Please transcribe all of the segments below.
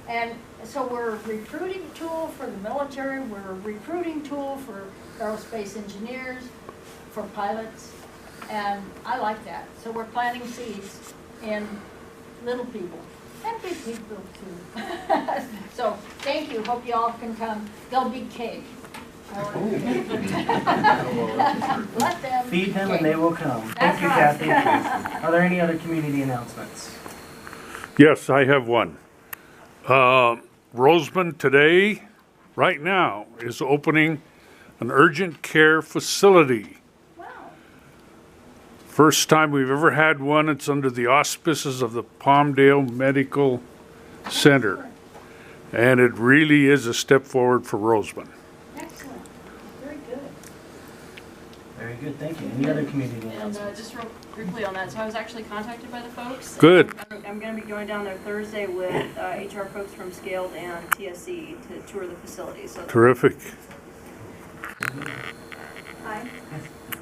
And so we're a recruiting tool for the military, we're a recruiting tool for aerospace engineers, for pilots, and I like that. So we're planting seeds in little people and big people too. So thank you, hope you all can come. There'll be cake. Let them Feed them and they will come. That's Thank you, right. Kathy. Are there any other community announcements? Yes, I have one. Roseman today, right now, is opening an urgent care facility. Wow. First time we've ever had one. It's under the auspices of the Palmdale Medical Center. And it really is a step forward for Roseman. Excellent. Very good. Very good, thank you. Any other community And announcements? just real briefly on that, so I was actually contacted by the folks. Good. I'm going to be going down there Thursday with HR folks from Scaled and TSC to tour the facility. So Terrific. Hi,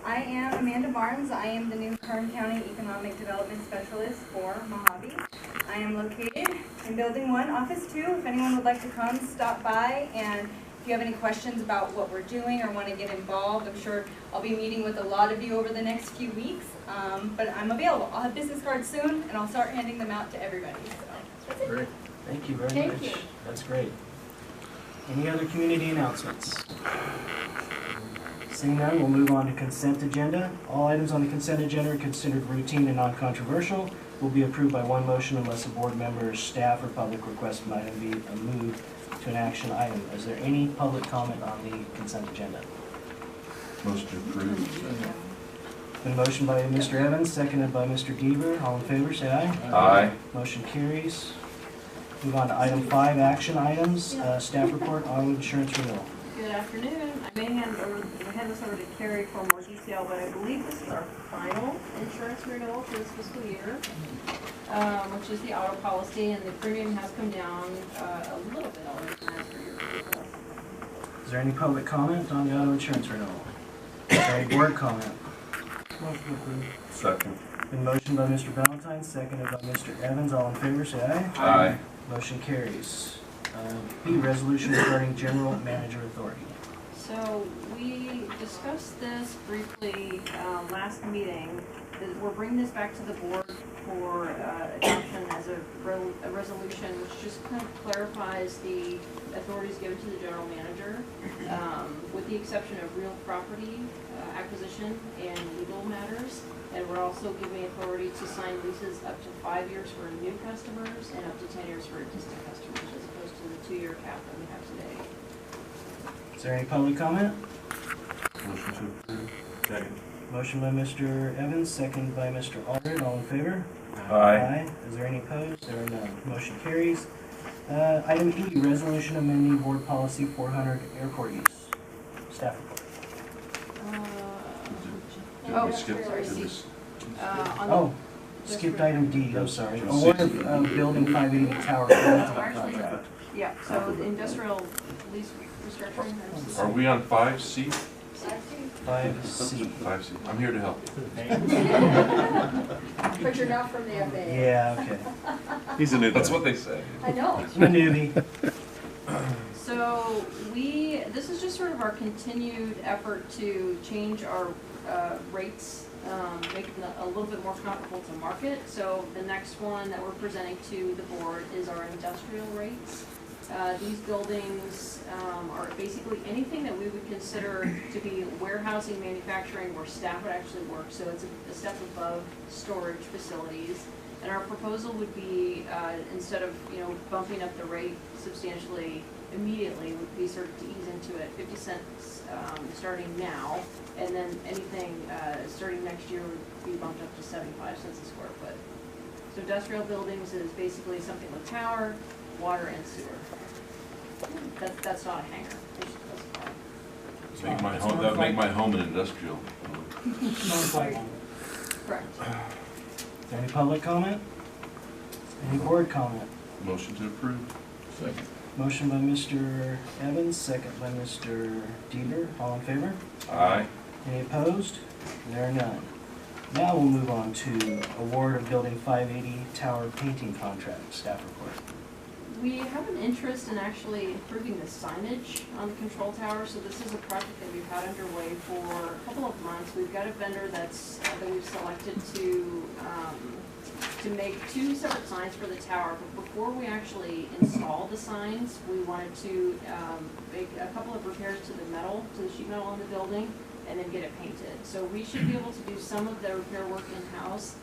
I am Amanda Barnes. I am the new Kern County Economic Development Specialist for Mojave. I am located in Building 1, Office 2. If anyone would like to come, stop by, and if you have any questions about what we're doing or want to get involved, I'm sure I'll be meeting with a lot of you over the next few weeks, but I'm available. I'll have business cards soon, and I'll start handing them out to everybody. So that's it. Great. Thank you very Thank much. you. That's great. Any other community announcements? Seeing none, we'll move on to consent agenda. All items on the consent agenda are considered routine and non-controversial, will be approved by one motion unless a board member, staff, or public request an item be moved to an action item. Is there any public comment on the consent agenda? Motion approved. Been motioned by Mr. Evans, seconded by Mr. Deaver. All in favor, say aye. Aye. Motion carries. Move on to item 5, action items. Staff report, auto insurance renewal. good afternoon. I may hand this over to Carrie for more detail, but I believe this is our final insurance renewal for this fiscal year, which is the auto policy, and the premium has come down a little bit already from last year. Is there any public comment on the auto insurance renewal? Is there any board comment? Second. Been motioned by Mr. Balentine, seconded by Mr. Evans. All in favor, say aye. Aye. Motion carries. B, resolution regarding general manager authority. So we discussed this briefly last meeting. We're bringing this back to the board for adoption as a resolution, which just kind of clarifies the authorities given to the general manager, with the exception of real property acquisition and legal matters. And we're also giving authority to sign leases up to 5 years for new customers and up to 10 years for existing customers, as opposed to the 2-year cap that we have today. Is there any public comment? Motion to approve. Second. Motion by Mr. Evans, seconded by Mr. Allred. All in favor? Aye. Is there any opposed? There are none. Motion carries. Item E, resolution amending board policy 400 airport use. Staff report. Oh, skip? sorry, Did we C. Oh, skipped item D, I'm sorry. Award of building 580 tower contract. Yeah, so the industrial lease restructuring. Are we on 5C? 5C. 5C. I'm here to help you. But you're not from the FAA. Yeah, okay. He's a new. That's what they say. I know. I'm a newbie. So this is just sort of our continued effort to change our rates, make them a little bit more comparable to market. So the next one that we're presenting to the board is our industrial rates. These buildings are basically anything that we would consider to be warehousing, manufacturing, where staff would actually work. So it's a step above storage facilities. And our proposal would be, instead of bumping up the rate substantially immediately, would be sort of to ease into it, 50 cents starting now, and then anything starting next year would be bumped up to 75 cents a square foot. So industrial buildings is basically something with power, water, and sewer. That's not a hangar. Make my home. That would make my home an industrial. Correct. Is there any public comment? Any board comment? Motion to approve. Second. Motion by Mr. Evans, second by Mr. Deaver. All in favor? Aye. Any opposed? There are none. Now we'll move on to award of building 580 tower painting contract. Staff report. We have an interest in actually improving the signage on the control tower. So this is a project that we've had underway for a couple of months. We've got a vendor that we've selected to make 2 separate signs for the tower. But before we actually install the signs, we wanted to make a couple of repairs to the metal, to the sheet metal on the building, and then get it painted. So we should be able to do some of the repair work in-house.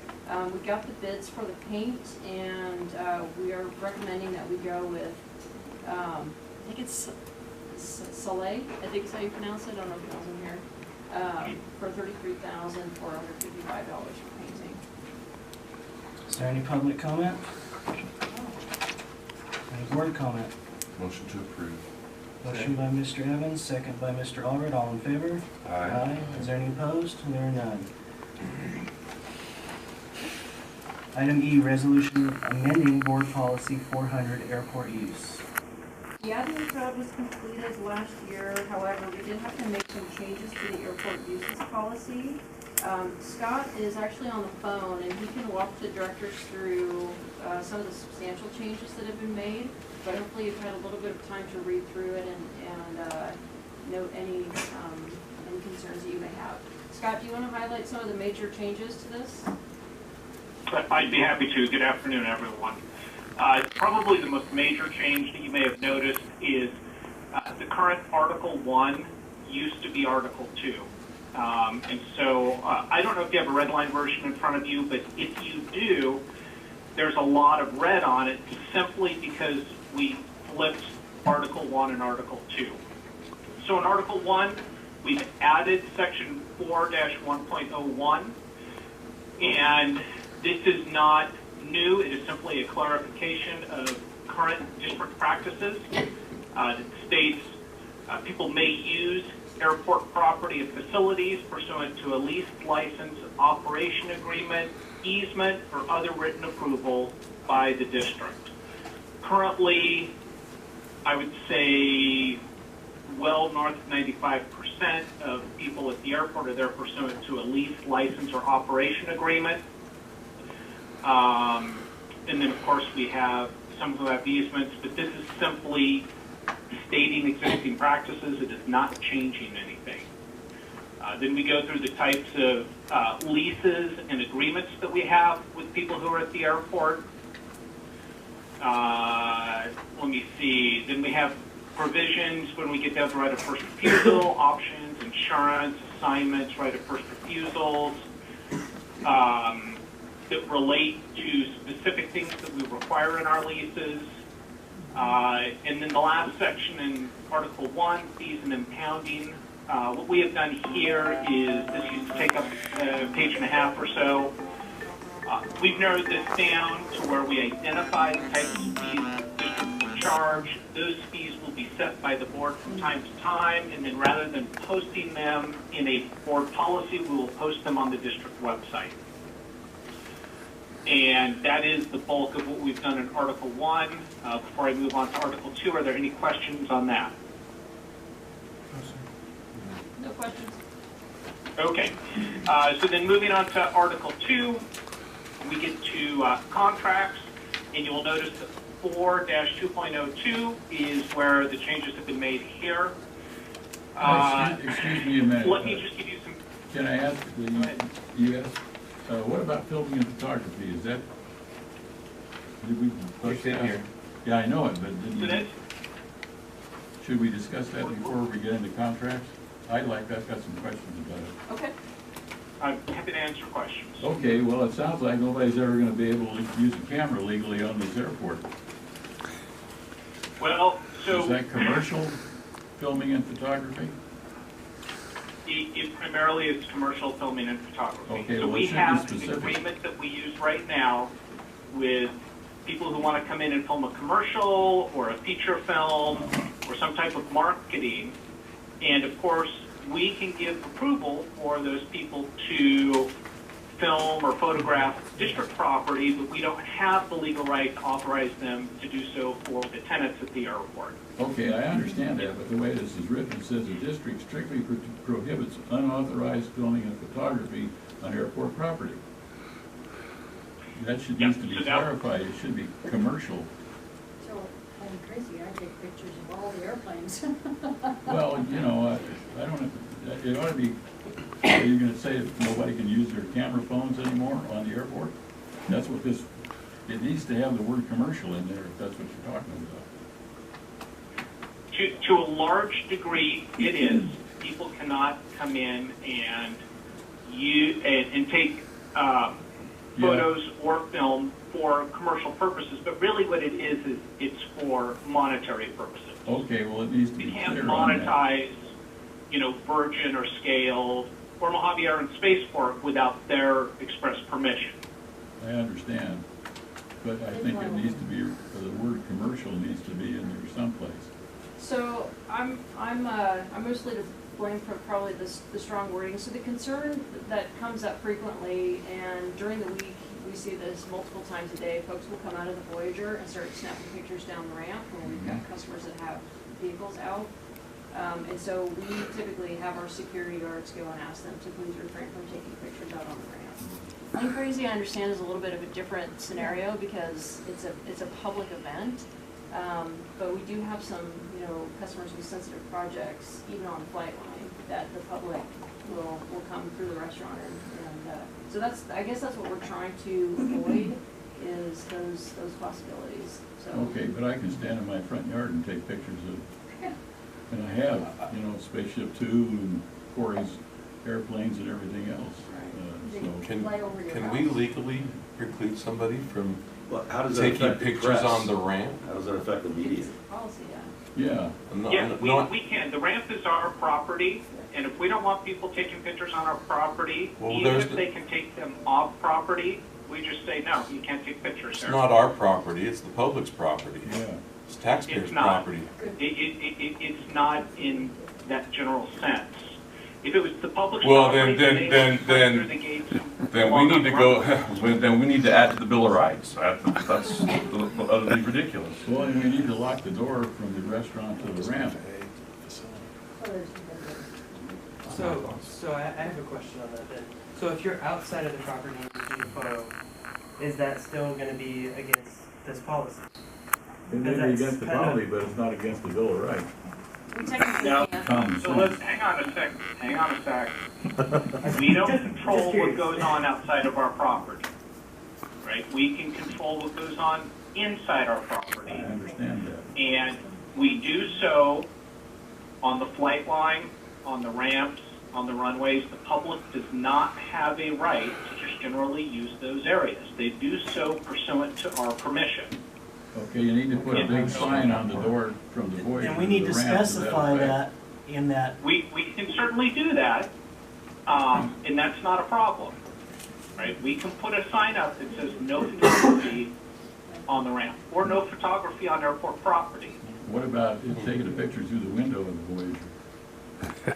We got the bids for the paint, and we are recommending that we go with, I think it's Soleil, I think is how you pronounce it, I don't know if it was in here, for $33,455 for painting. Is there any public comment? Any board comment? Motion to approve. Motion by Mr. Evans, second by Mr. Allred. All in favor? Aye. Is there any opposed? There are none. Item E, resolution amending board policy 400 airport use. The admin job was completed last year, however, we did have to make some changes to the airport uses policy. Scott is actually on the phone, and he can walk the directors through some of the substantial changes that have been made, but hopefully you've had a little bit of time to read through it and note any concerns that you may have. Scott, do you want to highlight some of the major changes to this? I'd be happy to. Good afternoon, everyone. Probably the most major change that you may have noticed is the current Article 1 used to be Article 2. And so I don't know if you have a red line version in front of you, but if you do, there's a lot of red on it simply because we flipped Article 1 and Article 2. So in Article 1, we've added Section 4-1.01, and this is not new. It is simply a clarification of current district practices. It states people may use airport property and facilities pursuant to a lease, license, operation agreement, easement, or other written approval by the district. Currently, I would say well north of 95% of people at the airport are there pursuant to a lease, license, or operation agreement. And then, of course, we have some who have easements, but this is simply stating existing practices. It is not changing anything. Then we go through the types of leases and agreements that we have with people who are at the airport. Let me see. Then we have provisions when we get down to right of first refusal, options, insurance, assignments, right of first refusals, that relate to specific things that we require in our leases. And then the last section in Article 1, fees and impounding. What we have done here is, this used to take up a page and a half or so. We've narrowed this down to where we identify the types of fees that the district will charge. Those fees will be set by the board from time to time, and then rather than posting them in a board policy, we will post them on the district website. And that is the bulk of what we've done in Article 1. Before I move on to Article 2, are there any questions on that? No questions. Okay. So then moving on to Article 2, we get to contracts, and you will notice that 4-2.02 is where the changes have been made here. Excuse me a minute. Let me just give you some... Can I ask, you asked, what about filming and photography? Is that, did we push that? Here. Yeah, I know it, but should we discuss that before we get into contracts? I've got some questions about it. Okay. I'm happy to answer questions. Okay, well, it sounds like nobody's ever going to be able to use a camera legally on this airport. Well, so... Is that commercial filming and photography? It primarily is commercial filming and photography. Okay, so well, we have an specific agreement that we use right now with people who want to come in and film a commercial or a feature film or some type of marketing. And of course, we can give approval for those people to film or photograph district property, but we don't have the legal right to authorize them to do so for the tenants at the airport. Okay, I understand that, but the way this is written, it says the district strictly prohibits unauthorized filming and photography on airport property. That needs to be clarified. It should be commercial. So crazy, I take pictures of all the airplanes. Well, you know, I don't, it ought to be, are you gonna say that nobody can use their camera phones anymore on the airport? That's what this, it needs to have the word commercial in there, if that's what you're talking about. To a large degree, it is. People cannot come in and take photos or film for commercial purposes, but really what it is it's for monetary purposes. Okay, well, it needs to be You clear can't on that. monetize, Virgin or Scale or Mojave Air and Spaceport without their express permission. I understand, but I think it needs to be, the word commercial needs to be in there someplace. So I'm mostly to blame for probably the strong wording. So the concern that comes up frequently, and during the week we see this multiple times a day, folks will come out of the Voyager and start snapping pictures down the ramp when we've got customers that have vehicles out. And so we typically have our security guards go and ask them to please refrain from taking pictures out on the ramp. Lane Crazy, I understand, is a little bit of a different scenario because it's a public event. But we do have some, customers with sensitive projects, even on the flight line, that the public will come through the restaurant and so I guess that's what we're trying to avoid is those possibilities, so. Okay, but I can stand in my front yard and take pictures of, and I have, Spaceship Two and Corey's airplanes and everything else. Can we legally preclude somebody from Well, how does that taking affect the pictures press? on the ramp? How does that affect the media? Policy, Yeah, Yeah, we can. The ramp is our property, and if we don't want people taking pictures on our property, Well, even there's if the- they can take them off property, we just say, no, you can't take pictures It's there. not our property, it's the public's property. yeah. It's taxpayers' It's not. property. It's not in that general sense. If it was the public's Well, property, then- they then- would then- come through the gates and Then we walk need up to the go, road. then we need to add to the Bill of Rights. That's utterly ridiculous. Well, and we need to lock the door from the restaurant to the ramp. So I have a question on that then. So if you're outside of the property and you take a photo, is that still gonna be against this policy? It may be That's against the kind of- policy, but it's not against the Bill of Rights. we technically No. can't. Common So let's, sense. hang on a sec. We don't control what goes on outside of our property, right? We can control what goes on inside our I property. understand that. And we do so on the flight line, on the ramps, on the runways. The public does not have a right to just generally use those areas. They do so pursuant to our permission. Okay, you need to put a big sign on the door from the Voyager And we need to to the ramp specify effect. that in that, We can certainly do that, and that's not a problem, right? We can put a sign up that says no photography on the ramp, or no photography on airport property. What about taking a picture through the window of the Voyager?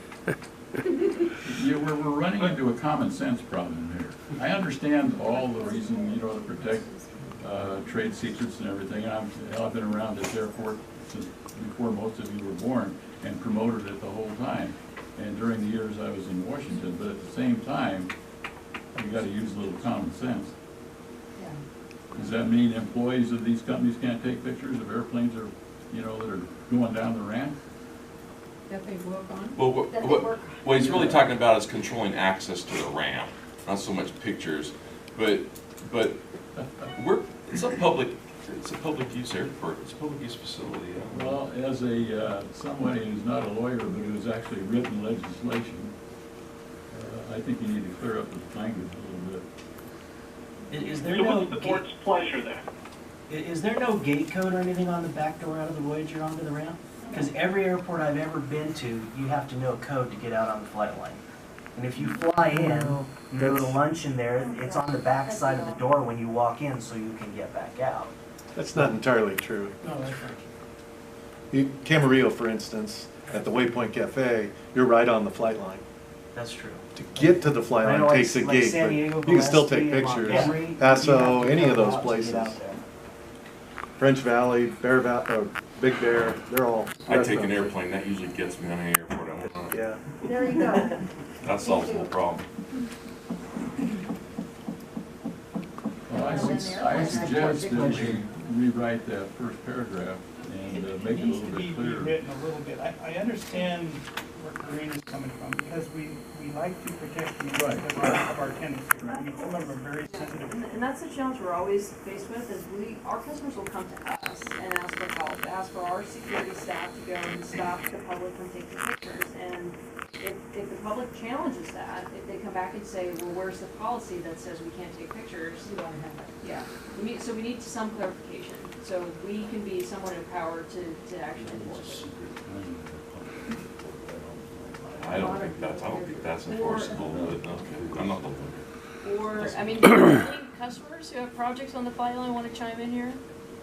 We're running into a common sense problem here. I understand all the reason, to protect trade secrets and everything. And I've been around this airport since before most of you were born and promoted it the whole time. And during the years I was in Washington, but at the same time, you got to use a little common sense. Does that mean employees of these companies can't take pictures of airplanes that are going down the ramp? That they work on. Well, That they work. what he's really talking about is controlling access to the ramp, not so much pictures, but it's a public use airport, it's a public use facility. Well, as somebody who's not a lawyer, but who's actually written legislation, I think you need to clear up the language a little bit. is there So no, what's the board's pleasure then? is there no gate code or anything on the back door out of the Voyager onto the ramp? Because every airport I've ever been to, you have to know a code to get out on the flight line. And if you fly in, you go to lunch in there, it's on the back side of the door when you walk in so you can get back out. That's not entirely true. Camarillo, for instance, at the Waypoint Cafe, you're right on the flight line. That's true. To get to the flight I line know, takes a like gate, San but Diego, you can still take Gillespie, and pictures. Montgomery, you Paso, have to any go of those out to get places. out there. French Valley, Bear Valley, Big Bear, they're all. I take an restaurants. airplane, that usually gets me on an airport, I want Yeah. There you go. that solves the whole problem. Well, I suggest that we rewrite that first paragraph and make it a needs little to bit be clearer. rewritten a little bit. I understand where Karina's coming from, because we like to protect the interests of our tenants. I mean, some of them are very sensitive. And that's the challenge we're always faced with, is our customers will come to us and ask for help, ask for our security staff to go and stop the public from taking pictures. And if the public challenges that, if they come back and say, well, where's the policy that says we can't take pictures? You don't have that. Yeah, so we need some clarification, so we can be somewhat empowered to actually enforce it. I don't think that's enforceable, but no, I'm not looking. Or, I mean, do you have any customers who have projects on the file want to chime in here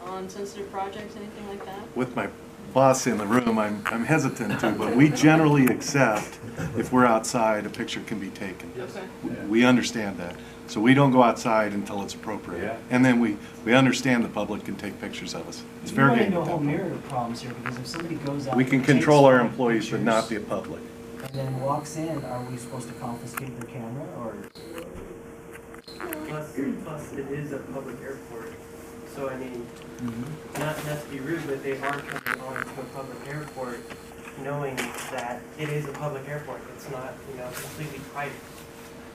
on sensitive projects, anything like that? With my boss in the room, I'm hesitant to, but we generally accept if we're outside, a picture can be taken. Okay. We understand that. So we don't go outside until it's appropriate. Yeah. And then we understand the public can take pictures of us. It's You fair run game. into a with whole that. myriad of problems here, because if somebody goes out. We can and takes control our 5 employees, but not the pictures public. And then walks in, are we supposed to confiscate their camera, or? Plus it is a public airport, so I mean, not to be rude, but they are coming onto a public airport knowing that it is a public airport. It's not, completely private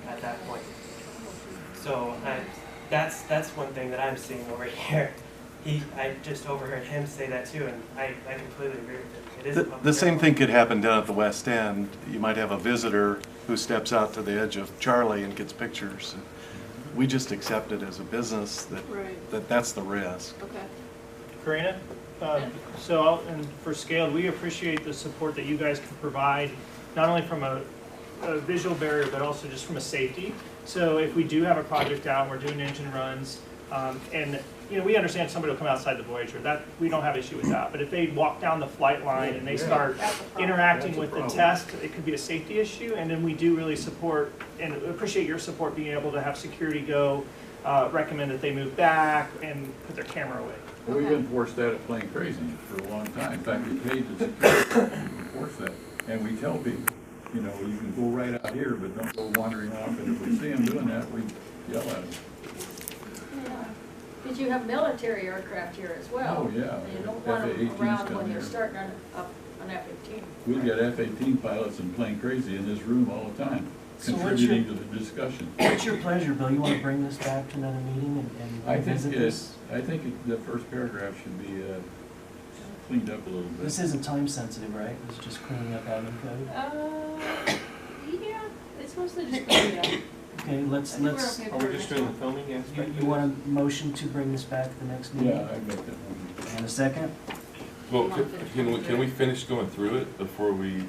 at that point. So that's one thing that I'm seeing over here. I just overheard him say that too, and I completely agree with him. It is a public The same airport. thing could happen down at the West End. You might have a visitor who steps out to the edge of Charlie and gets pictures. We just accept it as a business Right. that's the risk. Okay. Karina, and for Scaled, we appreciate the support that you guys can provide, not only from a visual barrier, but also just from a safety. So if we do have a project out, we're doing engine runs, and we understand somebody will come outside the Voyager. That we don't have issue with that. But if they walk down the flight line and they start interacting with the test, it could be a safety issue. And then we do really support and appreciate your support, being able to have security go recommend that they move back and put their camera away. Well, we've enforced that at Playing Crazy for a long time. In fact, we paid the security to enforce that. And we tell people, you can go right out here, but don't go wandering off. And if we see them doing that, we yell at them. Because you have military aircraft here as well. Oh, yeah. And you don't want them F-18s around down when you're here. starting up an F-18. We've got F-18 pilots and Playing Crazy in this room all the time, So contributing to the discussion. What's your pleasure, Bill? You want to bring this back to another meeting and I think revisit this? the first paragraph should be cleaned up a little bit. This isn't time sensitive, right? It's just cleaning up admin code? Yeah, it's mostly just cleaning up. Okay, let's, I think we're okay Are we just doing the filming aspect? you want a motion to bring this back to the next meeting? Yeah, I make that one. And a second? Well, can we finish going through it before we,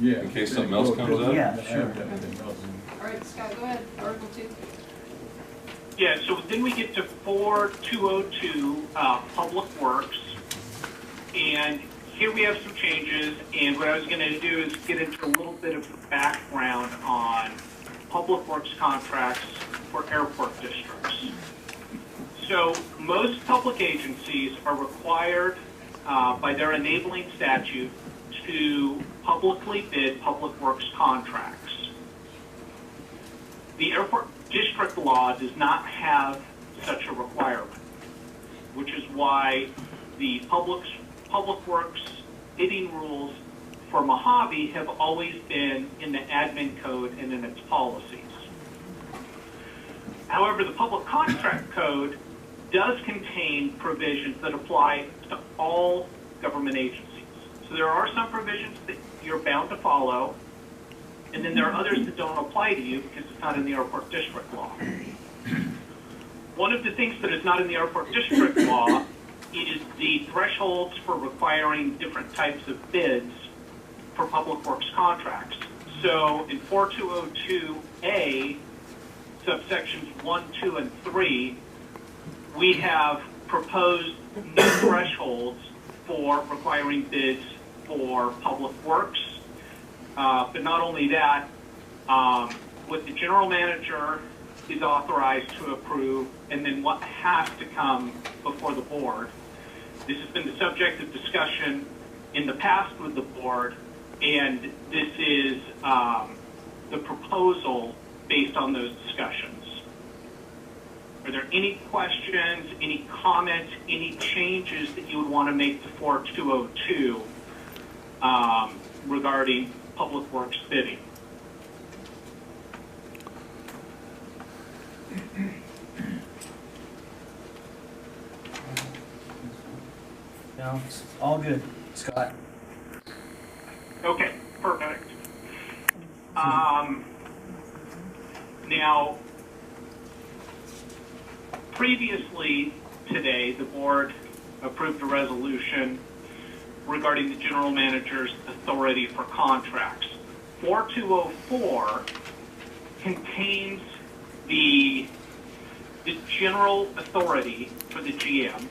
Yeah. in case something else comes up? Yeah, I sure. have everything else. All right, Scott, go ahead. Article 2. Yeah, so then we get to 4202, Public Works. And here we have some changes, and what I was gonna do is get into a little bit of the background on Public Works contracts for airport districts. So most public agencies are required by their enabling statute to publicly bid public works contracts. The airport district law does not have such a requirement, which is why the public works bidding rules for Mojave have always been in the admin code and in its policies. However, the public contract code does contain provisions that apply to all government agencies. So there are some provisions that you're bound to follow, and then there are others that don't apply to you because it's not in the airport district law. One of the things that is not in the airport district law is the thresholds for requiring different types of bids for public works contracts. So in 4202A, subsections 1, 2, and 3, we have proposed new thresholds for requiring bids for public works. But not only that, what the general manager is authorized to approve, and then what has to come before the board. This has been the subject of discussion in the past with the board, and this is the proposal based on those discussions. Are there any questions, any comments, any changes that you would want to make to 4202 regarding public works bidding? No, it's all good, Scott. Okay, perfect. Now, previously today, the board approved a resolution regarding the general manager's authority for contracts. 4204 contains the general authority for the GM.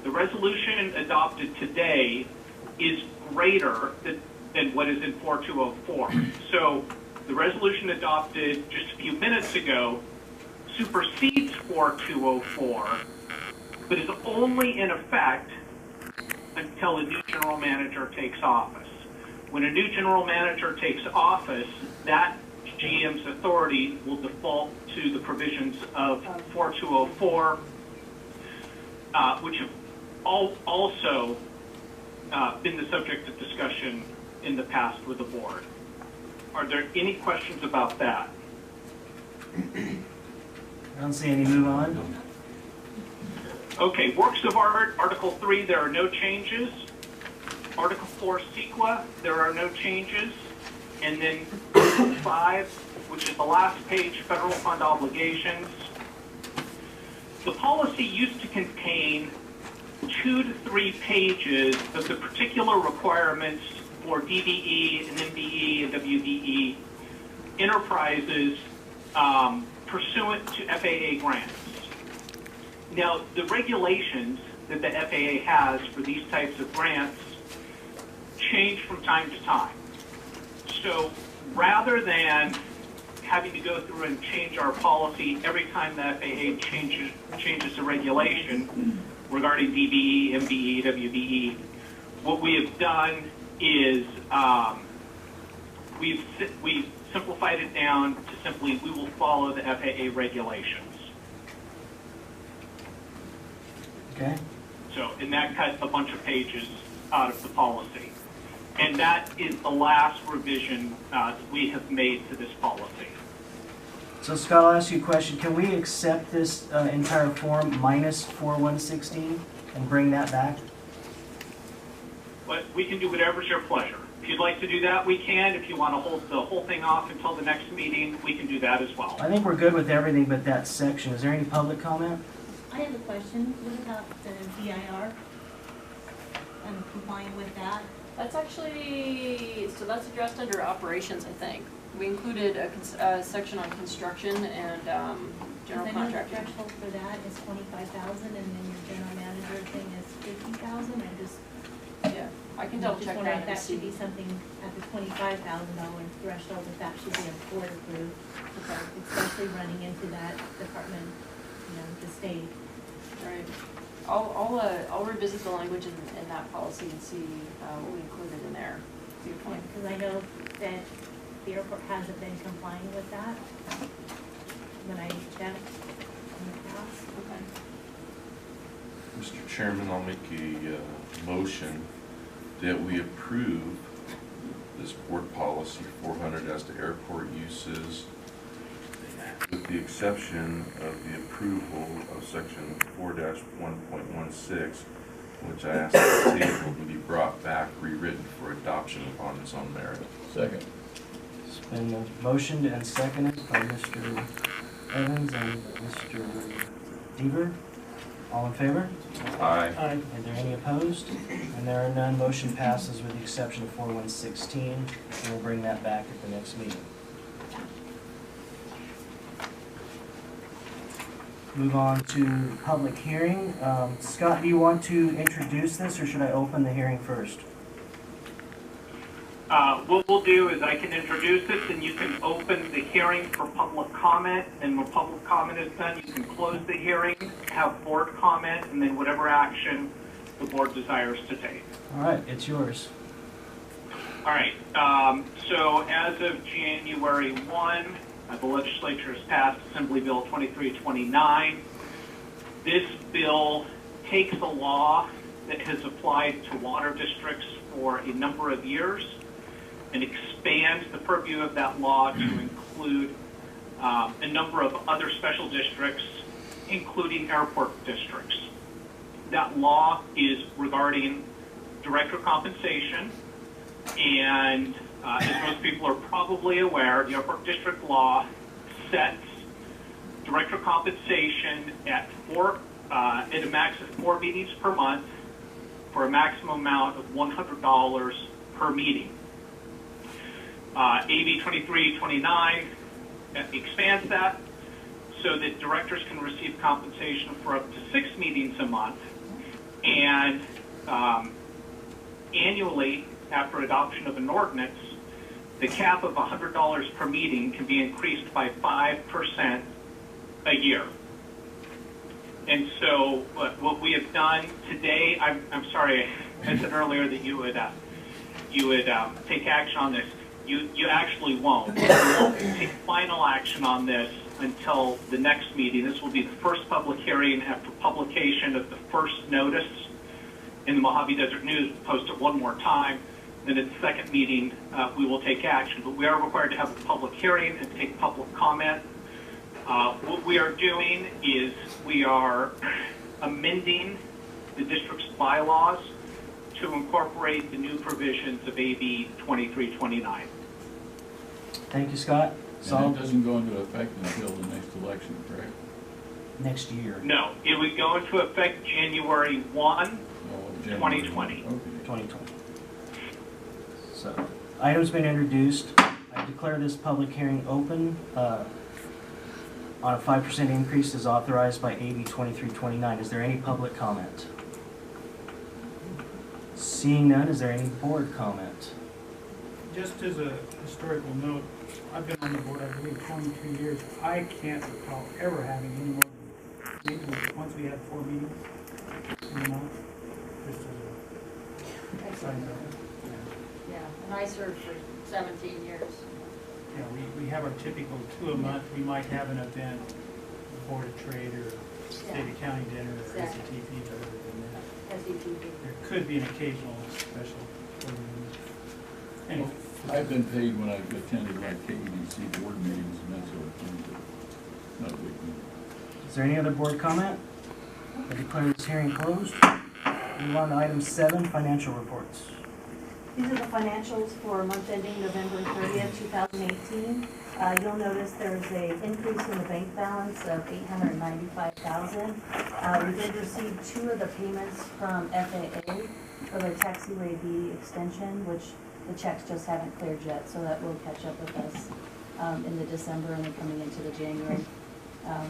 The resolution adopted today is greater than what is in 4204. So the resolution adopted just a few minutes ago supersedes 4204, but is only in effect until a new general manager takes office. When a new general manager takes office, that GM's authority will default to the provisions of 4204, which have also been the subject of discussion in the past with the board. Are there any questions about that? I don't see any. Move on. Okay, works of art, Article 3, there are no changes. Article 4, CEQA, there are no changes. And then Article 5, which is the last page, federal fund obligations. The policy used to contain 2 to 3 pages of the particular requirements for DBE and MBE and WBE enterprises pursuant to FAA grants. Now, the regulations that the FAA has for these types of grants change from time to time. So rather than having to go through and change our policy every time the FAA changes a regulation regarding DBE, MBE, WBE, what we have done is we've simplified it down to simply we will follow the FAA regulations. Okay. So, and that cut a bunch of pages out of the policy. And that is the last revision that we have made to this policy. So Scott, I'll ask you a question. Can we accept this entire form minus 4116 and bring that back? But we can do whatever's your pleasure. If you'd like to do that, we can. If you want to hold the whole thing off until the next meeting, we can do that as well. I think we're good with everything but that section. Is there any public comment? I have a question. What about the VIR and complying with that? That's actually, so that's addressed under operations, I think. We included a section on construction and general contracting. I know the threshold for that is 25,000, and then your general manager thing is 50,000. Yeah, I can double check that and That should be see. something at the $25,000 threshold, if that should be a board approved, especially running into that department, the state. Right. I'll revisit the language in that policy and see what we included in there. To your point. Because I know that the airport hasn't been complying with that when I checked in the past. Okay. Mr. Chairman, I'll make a motion that we approve this board policy 400 as to airport uses, with the exception of the approval of section 4-1.16, which I asked the table to be brought back, rewritten for adoption upon its own merit. Second. It's been motioned and seconded by Mr. Evans and Mr. Deaver. All in favor? Aye. Are there any opposed? And there are none. Motion passes with the exception of 4116. And we'll bring that back at the next meeting. Move on to public hearing. Scott, do you want to introduce this, or should I open the hearing first? What we'll do is I can introduce this and you can open the hearing for public comment, and when public comment is done, you can close the hearing, have board comment, and then whatever action the board desires to take. All right, it's yours. All right, so as of January 1, the legislature has passed Assembly Bill 2329, This bill takes a law that has applied to water districts for a number of years and expands the purview of that law to include a number of other special districts, including airport districts. That law is regarding director compensation, and as most people are probably aware, the airport district law sets director compensation at a max of 4 meetings per month for a maximum amount of $100 per meeting. AB 2329 expands that so that directors can receive compensation for up to 6 meetings a month, and annually, after adoption of an ordinance, the cap of $100 per meeting can be increased by 5% a year. And so what we have done today, I'm sorry, I said earlier that you would take action on this. You actually won't. You won't take final action on this until the next meeting. This will be the first public hearing after publication of the first notice in the Mojave Desert News. We'll post it one more time. Then at the second meeting, we will take action. But we are required to have a public hearing and take public comment. What we are doing is we are amending the district's bylaws to incorporate the new provisions of AB 2329. Thank you, Scott. And it doesn't go into effect until the next election, correct? Next year. No, it would go into effect January 1, 2020. Okay. 2020. So, items been introduced. I declare this public hearing open on a 5% increase as authorized by AB 2329. Is there any public comment? Seeing none, is there any board comment? Just as a historical note, I've been on the board, I believe, 22 years. I can't recall ever having any more than maybe once we had 4 meetings in a month. Just as a side note. Yeah, and I served for 17 years. Yeah, we have our typical 2 a month. We might have an event, Board of Trade or State of County dinner or Exactly. SCTP, but other than that, SETP. there could be an occasional special board meeting. Anyway. I've been paid when I've attended like KEDC board meetings and that sort of thing, but not a big deal. Is there any other board comment? I declare this hearing closed. Move on to item 7, financial reports. These are the financials for month ending November 30th, 2018. You'll notice there's an increase in the bank balance of $895,000. We did receive 2 of the payments from FAA for the taxiway B extension, which the checks just haven't cleared yet, so that will catch up with us in the December and then coming into the January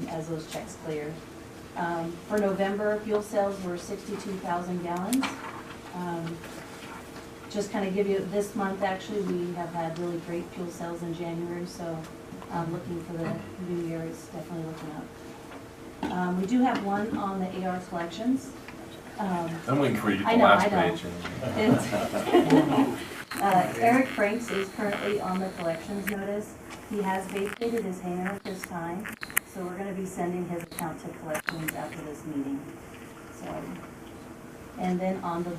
as those checks clear. For November, fuel sales were 62,000 gallons. Just kind of give you, this month actually, we have had really great fuel sales in January, so looking for the new year, it's definitely looking up. We do have one on the AR collections. I'm waiting for you to get I the know, last I know. page. Eric Franks is currently on the collections notice. He has vacated his hangar at this time, so we're gonna be sending his account to collections after this meeting. So, and then on the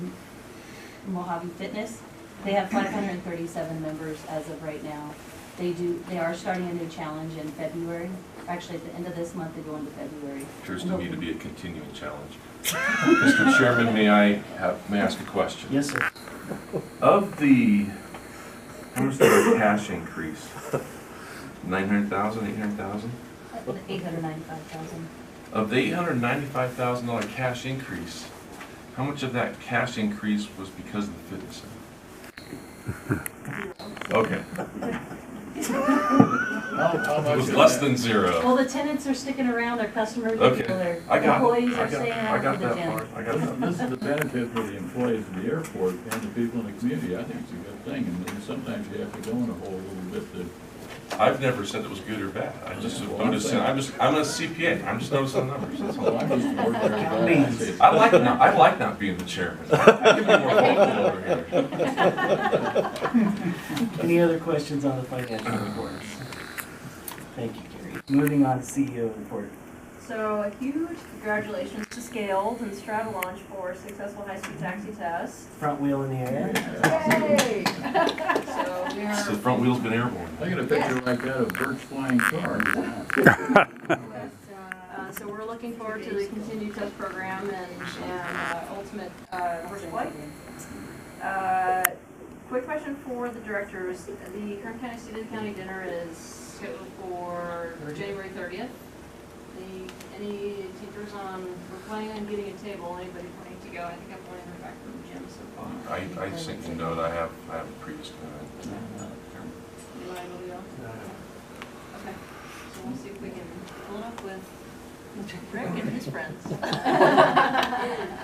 Mojave Fitness, they have 537 members as of right now. They are starting a new challenge in February. Actually, at the end of this month, they go into February. Appears to me to be a continuing challenge. Mr. Chairman, may I ask a question? Yes, sir. Of the, how much did our cash increase? 900,000, 800,000? 895,000. Of the $895,000 cash increase, how much of that cash increase was because of the fitness center? Okay. It was less than 0. Well, the tenants are sticking around, our customers, Okay. their I got it. employees I are got it. staying I around got for the that gym. part. I got that. This is the benefit for the employees of the airport and the people in the community. I think it's a good thing, and then sometimes you have to go in a hole a little bit to. I've never said it was good or bad. I just Well, noticing. I'm a CPA. I'm just noticing the numbers. That's all. I'm just an ordinary guy. I say it's- I like not being the chairman. I can be more vocal over here. Any other questions on the financial reports? Thank you, Gary. Moving on to CEO report. So a huge congratulations to Scaled and Stratolaunch for successful high-speed taxi test. Front wheel in the air. Yay! So we The are, front wheel's been airborne. I got a picture like that of Bert's flying car. so we're looking forward to the continued test program and ultimate first flight. Quick question for the directors. The Kern County State of the County dinner is scheduled for January 30th. Any teachers we're planning on getting a table, anybody planning to go? I think I've only heard back from Jim so far. I sent you a note, I have a previous You want to go? Okay, so we'll see if we can pull it up with Rick and his friends.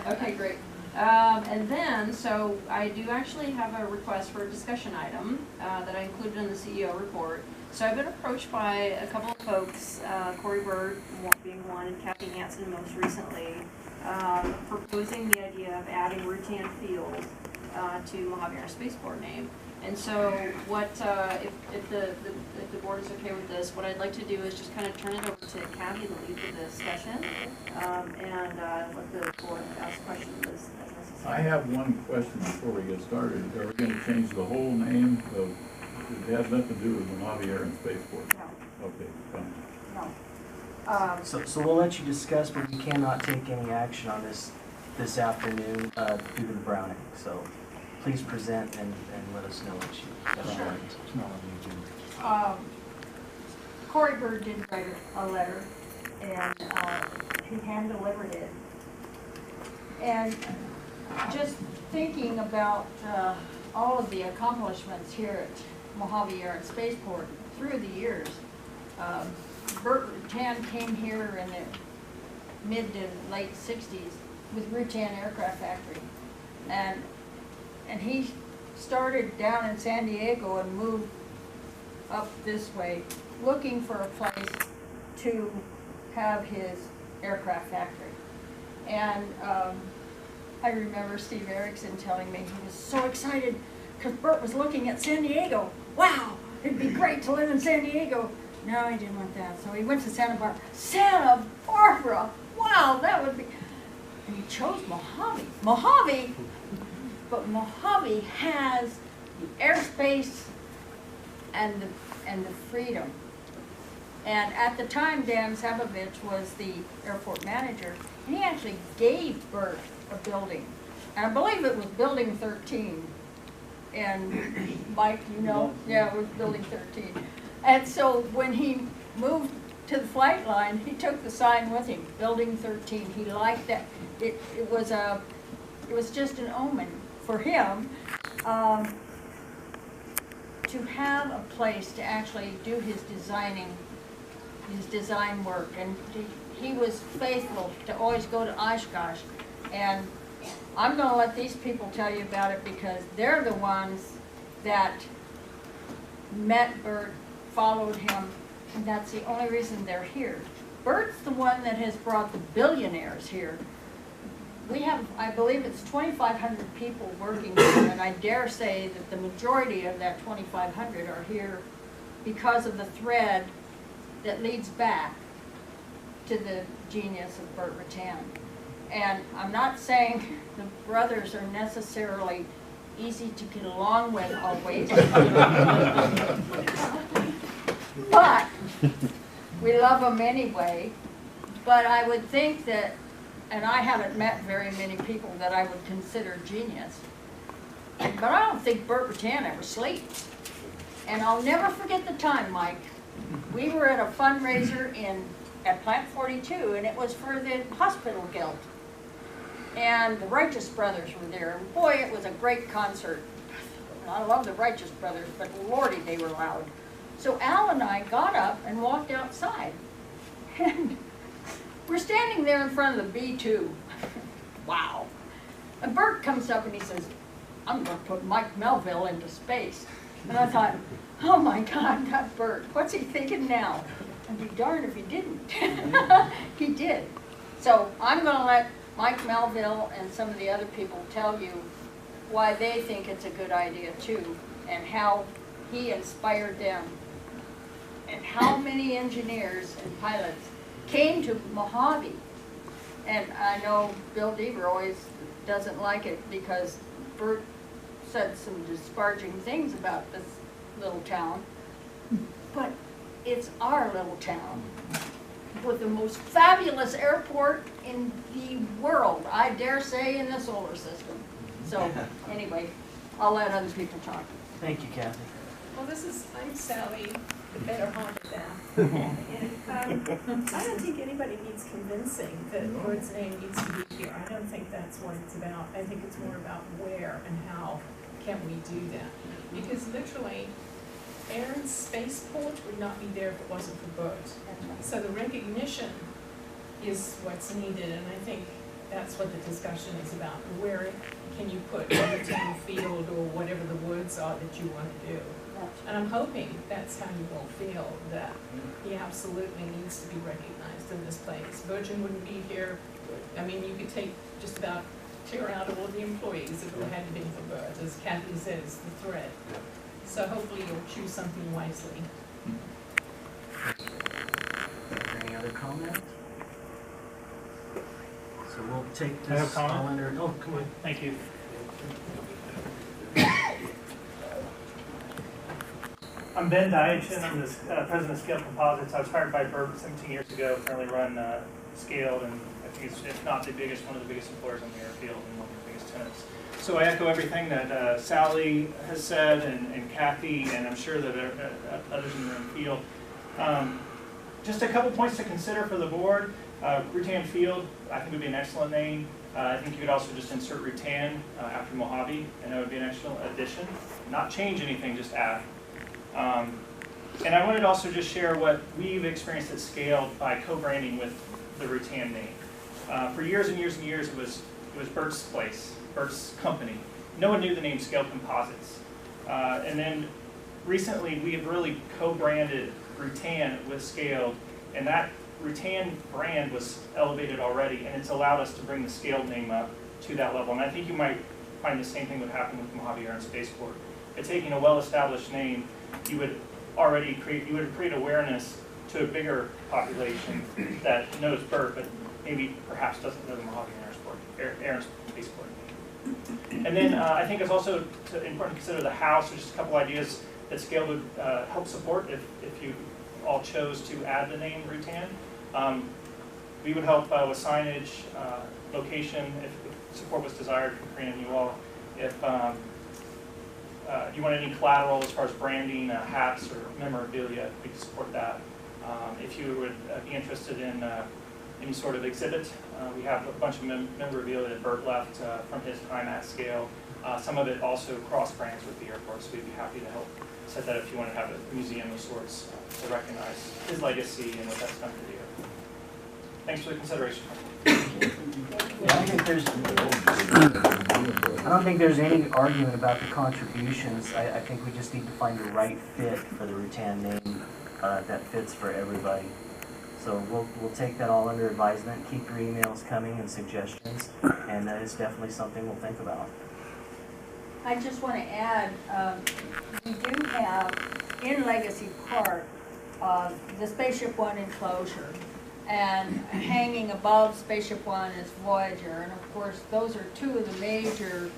Okay, great. And then, so I do actually have a request for a discussion item that I included in the CEO report. So I've been approached by a couple of folks, Corey Bird being one, and Kathy Hansen most recently, proposing the idea of adding Rutan Field to Mojave Air and Spaceport name. And so what, if the board is okay with this, what I'd like to do is just kind of turn it over to Kathy to lead the discussion, and let the board ask questions as necessary. I have one question before we get started. Are we going to change the whole name of, it has nothing to do with Mojave Air and Spaceport? No. Okay, fine. No. So we'll let you discuss, but we cannot take any action on this afternoon due to the Browning. So please present and let us know what you have. Sure. It's not on the agenda. Corey Bird did write a letter, and he hand-delivered it. And just thinking about all of the accomplishments here at Mojave Air and Spaceport through the years, Bert Rutan came here in the mid to late 60s with Rutan Aircraft Factory. And he started down in San Diego and moved up this way, looking for a place to have his aircraft factory. And I remember Steve Erickson telling me he was so excited because Bert was looking at San Diego. Wow, it'd be great to live in San Diego. No, he didn't want that. So he went to Santa Barbara. Santa Barbara, wow, that would be. And he chose Mojave. Mojave, but Mojave has the airspace and the freedom. And at the time, Dan Sabovich was the airport manager, and he actually gave Bert a building. And I believe it was Building 13. And Mike, you know? Yeah, it was Building 13. And so when he moved to the flight line, he took the sign with him, Building 13. He liked that. It was just an omen for him to have a place to actually do his design work. And he was faithful to always go to Oshkosh. And I'm going to let these people tell you about it because they're the ones that met Bert, followed him, and that's the only reason they're here. Bert's the one that has brought the billionaires here. We have, I believe it's 2,500 people working here, and I dare say that the majority of that 2,500 are here because of the thread that leads back to the genius of Bert Rutan. And I'm not saying the brothers are necessarily easy to get along with always. But we love them anyway. But I would think that, and I haven't met very many people that I would consider genius, but I don't think Bert Rutan ever sleeps. And I'll never forget the time, Mike. We were at a fundraiser at Plant 42, and it was for the hospital guild. And the Righteous Brothers were there. And boy, it was a great concert. I love the Righteous Brothers, but lordy, they were loud. So Al and I got up and walked outside. And we're standing there in front of the B-2. Wow. And Bert comes up and he says, I'm going to put Mike Melville into space. And I thought, oh my God, not Bert. What's he thinking now? I'd be darned if he didn't. He did. So I'm going to let Mike Melville and some of the other people tell you why they think it's a good idea too, and how he inspired them, and how many engineers and pilots came to Mojave. And I know Bill Deaver always doesn't like it because Bert said some disparaging things about this little town. But it's our little town with the most fabulous airport in the world, I dare say, in the solar system. So anyway, I'll let other people talk. Thank you, Kathy. Well, I'm Sally, the better haunted now. And I don't think anybody needs convincing that Allred's name needs to be here. I don't think that's what it's about. I think it's more about where and how can we do that. Because literally, Air and Spaceport would not be there if it wasn't for Bert. So the recognition is what's needed, and I think that's what the discussion is about. Where can you put Balentine Field or whatever the words are that you want to do? And I'm hoping that's how you all feel, that he absolutely needs to be recognized in this place. Virgin wouldn't be here. I mean, you could just about clear out all of the employees if it hadn't been for Bert, as Kathy says, the thread. So hopefully you'll choose something wisely. Any other comments? So we'll take I have this a comment? all under, oh, come on. Thank you. I'm Ben Diachin. I'm the president of Scaled Composites. I was hired by Bert 17 years ago. Currently run Scaled, and I think it's, if not the biggest, one of the biggest employers on the airfield and one of the biggest tenants. So I echo everything that Sally has said and Kathy, and I'm sure that others in the room feel. Just a couple points to consider for the board. Rutan Field, I think would be an excellent name. I think you could also just insert Rutan after Mojave, and that would be an excellent addition. Not change anything, just add. And I wanted to also just share what we've experienced at Scaled by co-branding with the Rutan name. For years and years and years, it was Bert's place, Bert's company. No one knew the name Scaled Composites. And then recently, we have really co-branded Rutan with Scaled, and that Rutan brand was elevated already, and it's allowed us to bring the Scaled name up to that level. And I think you might find the same thing would happen with Mojave Air and Spaceport. By taking a well-established name, you would create awareness to a bigger population that knows Bert, but maybe perhaps doesn't know the Mojave Air and Spaceport. And then I think it's also important to consider the how. So just a couple ideas that Scaled would help support if you all chose to add the name Rutan. We would help with signage, location, if support was desired from Karina and you all. If you want any collateral as far as branding, hats or memorabilia, we could support that. If you would be interested in any sort of exhibit, we have a bunch of memorabilia that Bert left from his time at Scale. Some of it also cross-brands with the airport, so we'd be happy to help set that if you want to have a museum of sorts to recognize his legacy and what that's done for the airport. Thanks for the consideration. Yeah, I don't think there's any argument about the contributions. I think we just need to find the right fit for the Rutan name that fits for everybody. So we'll take that all under advisement. Keep your emails coming and suggestions, and that is definitely something we'll think about. I just want to add, we do have in Legacy Park the Spaceship One enclosure, and hanging above Spaceship One is Voyager, and of course those are two of the major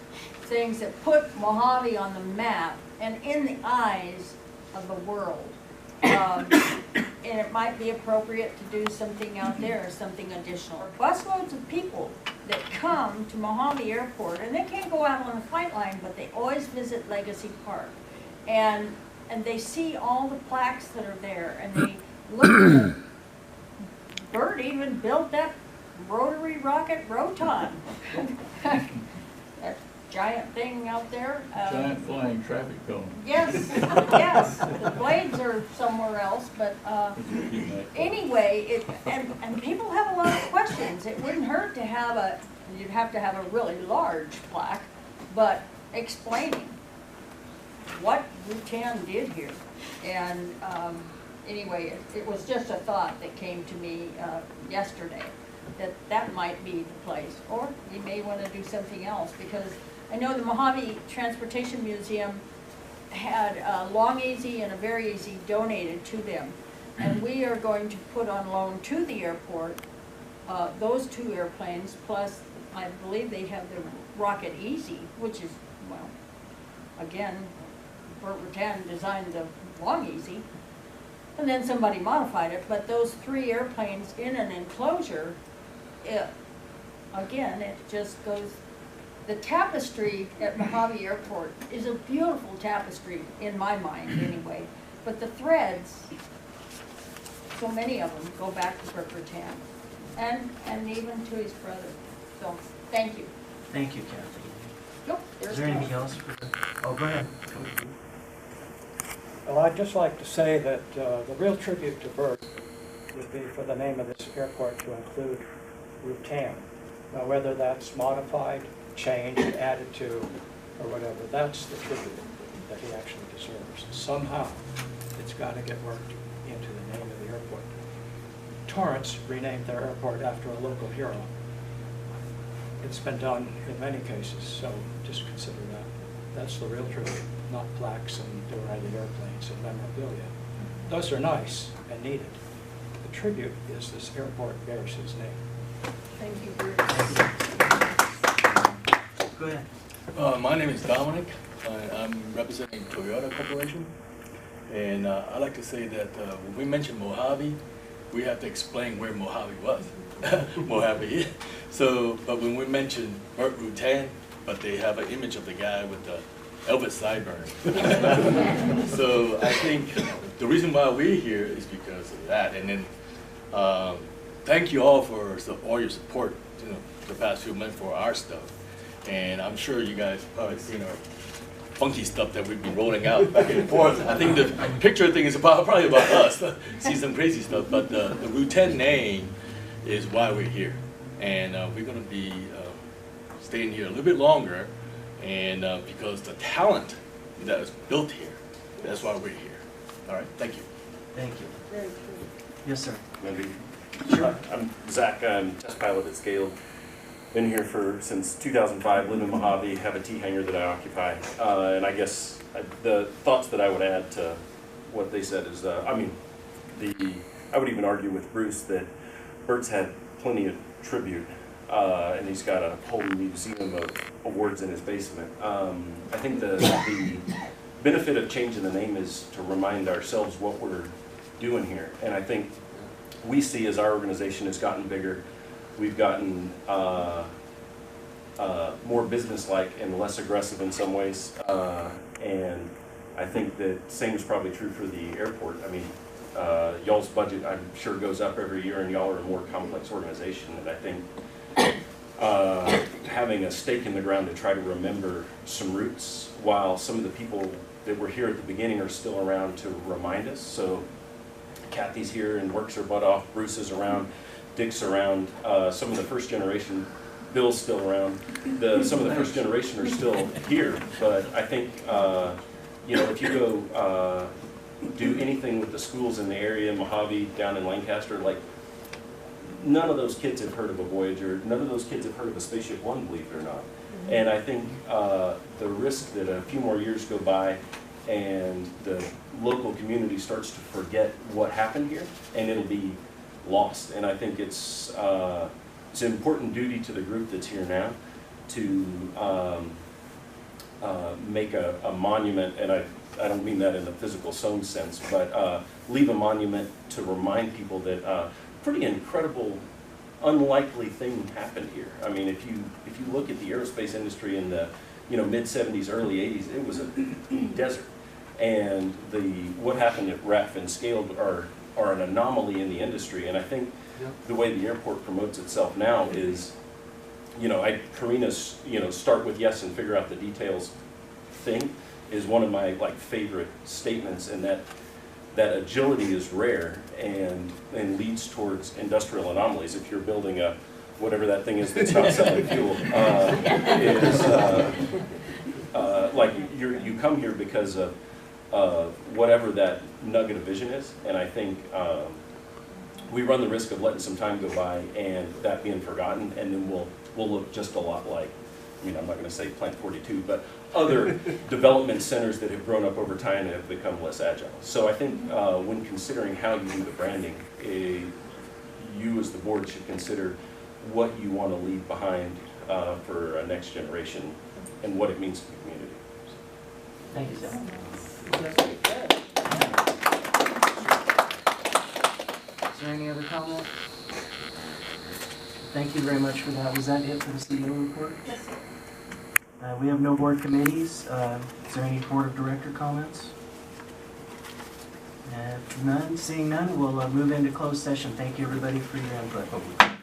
things that put Mojave on the map and in the eyes of the world. And it might be appropriate to do something out there, something additional. Busloads of people that come to Mojave Airport, and they can't go out on the flight line, but they always visit Legacy Park. And they see all the plaques that are there, and they look at it. Bert even built that rotary rocket Roton. That giant thing out there. Giant flying traffic cone. Yes, yes. The blades are somewhere else, but anyway, and people have a lot of questions. It wouldn't hurt to have you'd have to have a really large plaque, but explaining what Rutan did here. And anyway, it was just a thought that came to me yesterday, that might be the place. Or we may want to do something else, because I know the Mojave Transportation Museum had a Long Easy and a Very Easy donated to them. And we are going to put on loan to the airport, those 2 airplanes, plus I believe they have the Rocket Easy, which is, well, again, Burt Rutan designed the Long Easy, and then somebody modified it, but those 3 airplanes in an enclosure, again, it just goes, the tapestry at Mojave Airport is a beautiful tapestry, in my mind anyway, but the threads, so many of them go back to Burt Rutan, and even to his brother. So, thank you. Thank you, Kathy. Yep, Is there's there anything Joe. else? Oh, go ahead. Well, I'd just like to say that the real tribute to Bert would be for the name of this airport to include Rutan. Now, whether that's modified, changed, added to, or whatever, that's the tribute that he actually deserves. Somehow, it's got to get worked into the name of the airport. Torrance renamed their airport after a local hero. It's been done in many cases, so just consider that. That's the real tribute, not plaques and donated airplanes and memorabilia. Those are nice and needed. The tribute is this airport bears his name. Thank you, Bruce. Go ahead. My name is Dominic. I'm representing Toyota Corporation. And I'd like to say that when we mention Mojave, we have to explain where Mojave was. Mojave. So, but when we mention Burt Rutan, but they have an image of the guy with the Elvis sideburn. So I think the reason why we're here is because of that. And then thank you all for all your support, the past few months for our stuff. And I'm sure you guys probably seen our funky stuff that we've been rolling out back and forth. I think the picture thing is probably about us. See some crazy stuff, but the Rutan name is why we're here. And we're going to be staying here a little bit longer, and because the talent that is built here, that's why we're here. All right, thank you. Thank you. Very true. Yes, sir. Maybe. Sure. I'm Zach, I'm test pilot at Scaled. Been here since 2005, live in Mojave, have a T hangar that I occupy. And I guess the thoughts that I would add to what they said is, I would even argue with Bruce that Bert's had plenty of tribute, and he's got a whole museum of awards in his basement. I think the benefit of changing the name is to remind ourselves what we're doing here. And I think we see as our organization has gotten bigger, we've gotten more business-like and less aggressive in some ways. And I think that same is probably true for the airport. I mean, y'all's budget, I'm sure, goes up every year, and y'all are a more complex organization. And I think having a stake in the ground to try to remember some roots, while some of the people that were here at the beginning are still around to remind us. So Kathy's here and works her butt off. Bruce is around. Dick's around. Some of the first generation, Bill's still around. Some of the first generation are still here. But I think, if you go do anything with the schools in the area, Mojave, down in Lancaster, like, none of those kids have heard of a Voyager. None of those kids have heard of a Spaceship One, believe it or not. And I think the risk that a few more years go by and the local community starts to forget what happened here, and it'll be lost. And I think it's an important duty to the group that's here now to make a monument, and I don't mean that in the physical stone sense, but leave a monument to remind people that pretty incredible, unlikely thing happened here. I mean, if you look at the aerospace industry in the mid-70s, early 80s, it was a desert. And what happened at REF and Scaled are an anomaly in the industry. And I think the way the airport promotes itself now is, Karina's, start with yes and figure out the details thing is one of my favorite statements, and that agility is rare and leads towards industrial anomalies. If you're building whatever that thing is that's not selling fuel, you come here because of whatever that nugget of vision is. And I think we run the risk of letting some time go by and that being forgotten, and then we'll look just a lot like, I'm not going to say Plant 42, but other development centers that have grown up over time and have become less agile. So I think when considering how you do the branding, you as the board should consider what you want to leave behind for a next generation and what it means to the community. Thank you, Sal. Is there any other comment? Thank you very much for that. Was that it for the CEO report? Yes, sir. We have no board committees. Is there any board of director comments? None. Seeing none, we'll move into closed session. Thank you, everybody, for your input.